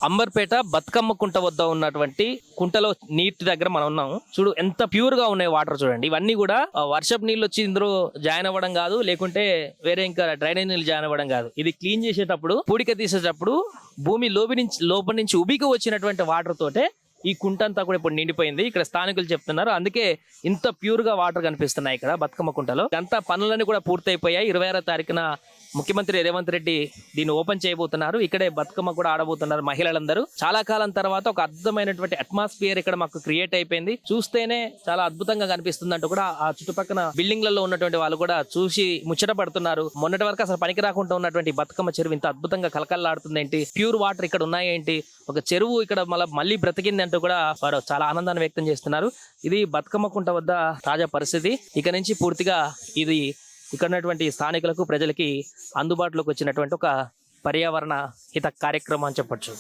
అంబర్పేట బతుకమ్మ కుంట వద్ద ఉన్నటువంటి కుంటలో నీటి దగ్గర మనం ఉన్నాము. చూడు ఎంత ప్యూర్ గా ఉన్నాయి వాటర్. చూడండి, ఇవన్నీ కూడా వర్షపు నీళ్ళు వచ్చి ఇందులో జాయిన్ అవ్వడం కాదు, లేకుంటే వేరే ఇంకా డ్రైనేజ్ నీళ్ళు జాయిన్ అవ్వడం కాదు. ఇది క్లీన్ చేసేటప్పుడు, పూడిక తీసేటప్పుడు భూమి లోపల నుంచి ఉబికి వచ్చినటువంటి వాటర్ తోటే ఈ కుంట అంతా కూడా ఇప్పుడు నిండిపోయింది. ఇక్కడ స్థానికులు చెప్తున్నారు, అందుకే ఇంత ప్యూర్ గా వాటర్ కనిపిస్తున్నాయి ఇక్కడ బతుకమ్మ కుంటలో. అంతా పనులన్నీ కూడా పూర్తయిపోయాయి. 26వ తారీఖున ముఖ్యమంత్రి రేవంత్ రెడ్డి దీన్ని ఓపెన్ చేయబోతున్నారు. ఇక్కడే బతుకమ్మ కూడా ఆడబోతున్నారు మహిళలందరూ. చాలా కాలం తర్వాత ఒక అద్భుతమైనటువంటి అట్మాస్ఫియర్ ఇక్కడ మాకు క్రియేట్ అయిపోయింది. చూస్తేనే చాలా అద్భుతంగా కనిపిస్తుంది అంటూ కూడా ఆ చుట్టుపక్కల బిల్డింగ్లలో ఉన్నటువంటి వాళ్ళు కూడా చూసి ముచ్చట పడుతున్నారు. మొన్నటి వరకు అసలు పనికి రాకుండా ఉన్నటువంటి బతుకమ్మ చెరువు ఇంత అద్భుతంగా కలకల్లాడుతుంది ఏంటి, ప్యూర్ వాటర్ ఇక్కడ ఉన్నాయేంటి, ఒక చెరువు ఇక్కడ మళ్ళీ బ్రతికింది అంటూ కూడా వారు చాలా ఆనందాన్ని వ్యక్తం చేస్తున్నారు. ఇది బతుకమ్మ కుంట వద్ద తాజా పరిస్థితి. ఇక నుంచి పూర్తిగా ఇది ఇక్కడ ఉన్నటువంటి స్థానికులకు, ప్రజలకి అందుబాటులోకి వచ్చినటువంటి ఒక పర్యావరణ హిత కార్యక్రమం అని చెప్పొచ్చు.